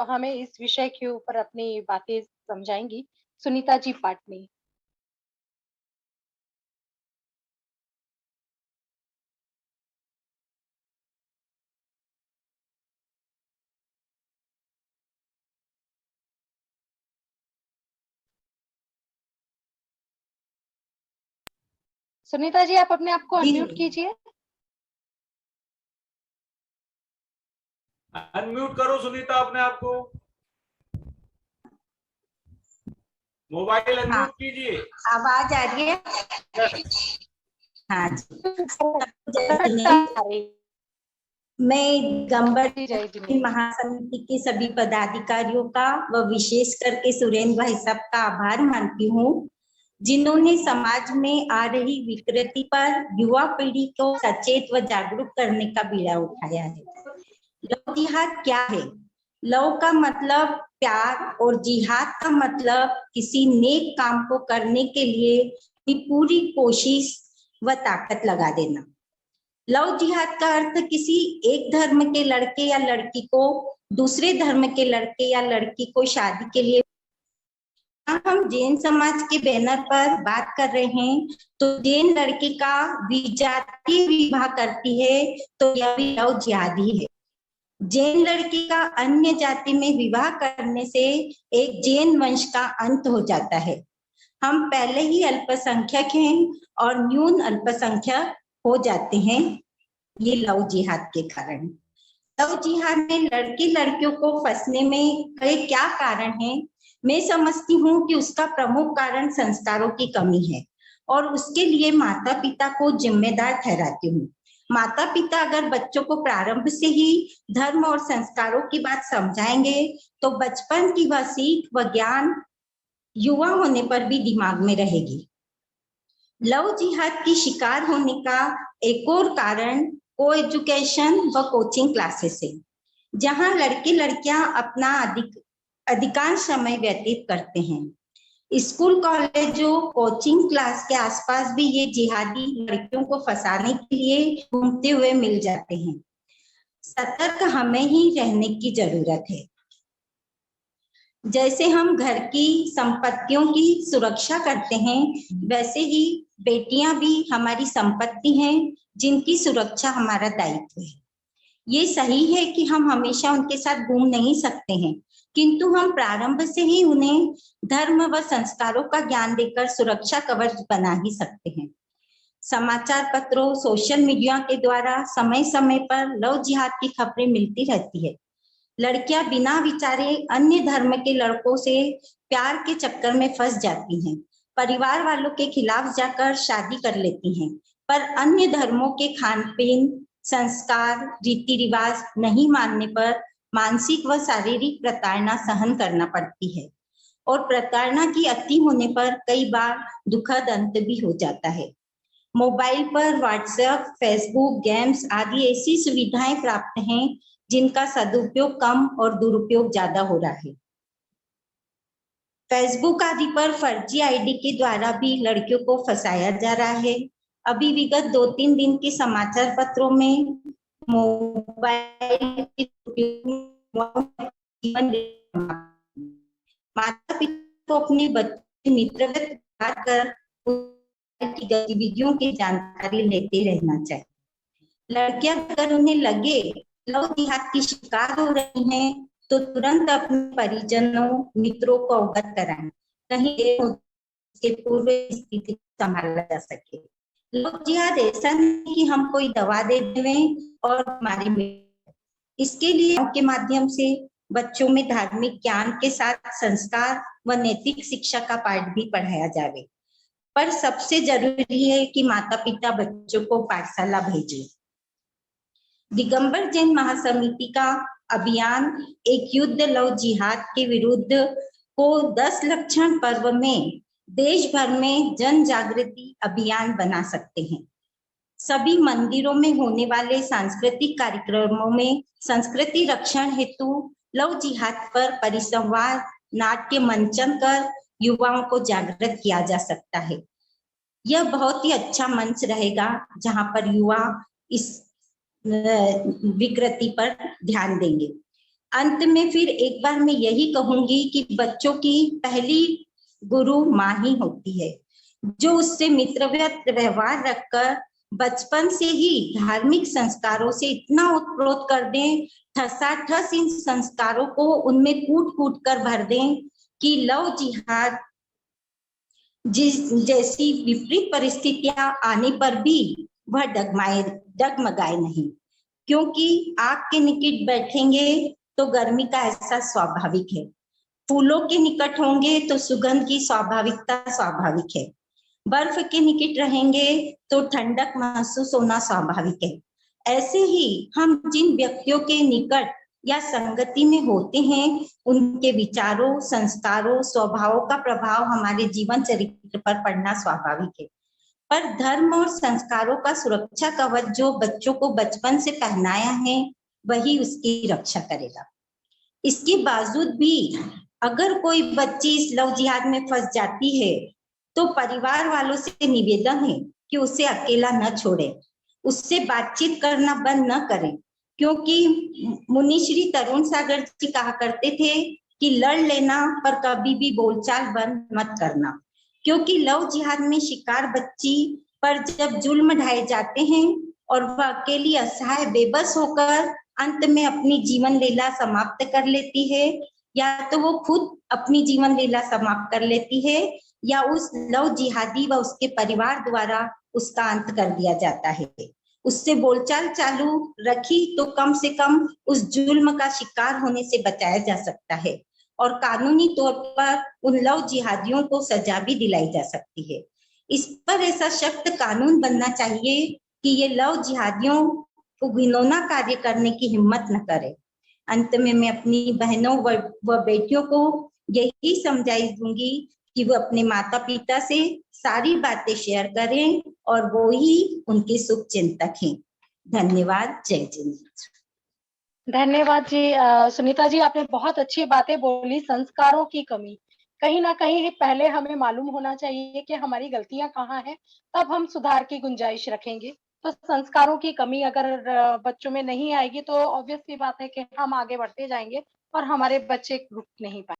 हमें इस विषय के ऊपर अपनी बातें समझाएँगी सुनीता जी पाटनी। सुनीता जी, आप अपने आप को जी अनम्यूट कीजिए। अनम्यूट करो सुनीता अपने आप को, मोबाइल हाँ, अनम्यूट कीजिए। आवाज आ रही है? हाँ जी। मैं दिगंबर जैन महासमिति के सभी पदाधिकारियों का व विशेष करके सुरेंद्र भाई साहब का आभार मानती हूँ, जिन्होंने समाज में आ रही विकृति पर युवा पीढ़ी को सचेत व जागरूक करने का बीड़ा उठाया है। लव जिहाद क्या है? लव का मतलब प्यार और जिहाद का मतलब किसी नेक काम को करने के लिए पूरी कोशिश व ताकत लगा देना। लव जिहाद का अर्थ किसी एक धर्म के लड़के या लड़की को दूसरे धर्म के लड़के या लड़की को शादी के लिए। हम जैन समाज के बैनर पर बात कर रहे हैं, तो जैन लड़की का विजातीय विवाह करती है तो यह भी लव जिहाद ही है। जैन लड़की का अन्य जाति में विवाह करने से एक जैन वंश का अंत हो जाता है। हम पहले ही अल्पसंख्यक हैं और न्यून अल्पसंख्यक हो जाते हैं, ये लव जिहाद के कारण। लव जिहाद में लड़के लड़कियों को फंसने में कई क्या कारण हैं? मैं समझती हूँ कि उसका प्रमुख कारण संस्कारों की कमी है और उसके लिए माता पिता को जिम्मेदार ठहराती हूँ। माता पिता अगर बच्चों को प्रारंभ से ही धर्म और संस्कारों की बात समझाएंगे तो बचपन की वह सीख व ज्ञान युवा होने पर भी दिमाग में रहेगी। लव जिहाद की शिकार होने का एक और कारण को एजुकेशन व कोचिंग क्लासेस है, जहां लड़के लड़कियां अपना अधिकांश समय व्यतीत करते हैं। स्कूल कॉलेजों कोचिंग क्लास के आसपास भी ये जिहादी लड़कियों को फंसाने के लिए घूमते हुए मिल जाते हैं। सतर्क हमें ही रहने की जरूरत है। जैसे हम घर की संपत्तियों की सुरक्षा करते हैं, वैसे ही बेटियां भी हमारी संपत्ति हैं, जिनकी सुरक्षा हमारा दायित्व है। ये सही है कि हम हमेशा उनके साथ घूम नहीं सकते हैं, किंतु हम प्रारंभ से ही उन्हें धर्म व संस्कारों का ज्ञान देकर सुरक्षा कवच बना ही सकते हैं। समाचार पत्रों, सोशल मीडिया के द्वारा समय समय पर लव जिहाद की खबरें मिलती रहती है। लड़कियां बिना विचारे अन्य धर्म के लड़कों से प्यार के चक्कर में फंस जाती हैं, परिवार वालों के खिलाफ जाकर शादी कर लेती हैं, पर अन्य धर्मों के खान पीन, संस्कार, रीति रिवाज नहीं मानने पर मानसिक व शारीरिक प्रताड़ना सहन करना पड़ती है और प्रताड़ना की अति होने पर कई बार दुखद अंत भी हो जाता है। मोबाइल पर व्हाट्सएप, फेसबुक, गेम्स आदि ऐसी सुविधाएं प्राप्त हैं जिनका सदुपयोग कम और दुरुपयोग ज्यादा हो रहा है। फेसबुक आदि पर फर्जी आईडी के द्वारा भी लड़कियों को फंसाया जा रहा है। अभी विगत 2-3 दिन के समाचार पत्रों में मोबाइल माता पिता को अपने बच्चे मित्रवत बात कर की गतिविधियों की जानकारी लेते रहना चाहिए। लड़कियां अगर उन्हें लगे लव जिहाद की शिकार हो रही हैं, तो तुरंत अपने परिजनों, मित्रों को अवगत कराएं, कहीं उसके पूर्व स्थिति संभाला जा सके। लव जिहाद ऐसा नहीं कि हम कोई दवा दे दें और हमारे में, इसके लिए के माध्यम से बच्चों में धार्मिक ज्ञान के साथ संस्कार व नैतिक शिक्षा का पाठ भी पढ़ाया जाए। पर सबसे जरूरी है कि माता पिता बच्चों को पाठशाला भेजें। दिगंबर जैन महासमिति का अभियान एक युद्ध लव जिहाद के विरुद्ध को 10 लक्षण पर्व में देश भर में जन जागृति अभियान बना सकते हैं। सभी मंदिरों में होने वाले सांस्कृतिक कार्यक्रमों में संस्कृति रक्षण हेतु लव जिहाद पर परिसंवाद, नाट्य मंचन कर युवाओं को जागृत किया जा सकता है। यह बहुत ही अच्छा मंच रहेगा जहां पर युवा इस विकृति पर ध्यान देंगे। अंत में फिर एक बार मैं यही कहूंगी कि बच्चों की पहली गुरु माँ ही होती है, जो उससे मित्रवत व्यवहार रखकर बचपन से ही धार्मिक संस्कारों से इतना ओतप्रोत कर दें, ठसाठस इन संस्कारों को उनमें कूट कूट कर भर दें कि लव जिहाद जैसी विपरीत परिस्थितियां आने पर भी वह डगमगाए नहीं, क्योंकि आग के निकट बैठेंगे तो गर्मी का एहसास स्वाभाविक है, फूलों के निकट होंगे तो सुगंध की स्वाभाविकता स्वाभाविक है, बर्फ के निकट रहेंगे तो ठंडक महसूस होना स्वाभाविक है। ऐसे ही हम जिन व्यक्तियों के निकट या संगति में होते हैं, उनके विचारों, संस्कारों, स्वभावों का प्रभाव हमारे जीवन चरित्र पर पड़ना स्वाभाविक है। पर धर्म और संस्कारों का सुरक्षा कवच जो बच्चों को बचपन से पहनाया है, वही उसकी रक्षा करेगा। इसके बावजूद भी अगर कोई बच्ची इस लव जिहाद में फंस जाती है, तो परिवार वालों से निवेदन है कि उसे अकेला न छोड़े, उससे बातचीत करना बंद न करें, क्योंकि मुनि श्री तरुण सागर जी कहा करते थे कि लड़ लेना पर कभी भी बोलचाल बंद मत करना, क्योंकि लव जिहाद में शिकार बच्ची पर जब जुल्म ढाए जाते हैं और वह अकेली असहाय बेबस होकर अंत में अपनी जीवन लीला समाप्त कर लेती है, या तो वो खुद अपनी जीवन लीला समाप्त कर लेती है या उस लव जिहादी व उसके परिवार द्वारा उसका अंत कर दिया जाता है। उससे बोलचाल चालू रखी तो कम से कम उस जुल्म का शिकार होने से बचाया जा सकता है और कानूनी तौर पर उन लव जिहादियों को सजा भी दिलाई जा सकती है। इस पर ऐसा सख्त कानून बनना चाहिए कि ये लव जिहादियों को घिनौना कार्य करने की हिम्मत न करे। अंत में मैं अपनी बहनों व बेटियों को यही समझाई दूंगी कि वो अपने माता पिता से सारी बातें शेयर करें और वो ही उनके शुभ चिंतक हैं। धन्यवाद। जय जिनेन्द्र। धन्यवाद जी। सुनीता जी, आपने बहुत अच्छी बातें बोली। संस्कारों की कमी, कहीं ना कहीं पहले हमें मालूम होना चाहिए कि हमारी गलतियां कहाँ हैं, तब हम सुधार की गुंजाइश रखेंगे। तो संस्कारों की कमी अगर बच्चों में नहीं आएगी तो ऑब्वियस सी बात है कि हम आगे बढ़ते जाएंगे और हमारे बच्चे रुक नहीं पाएंगे।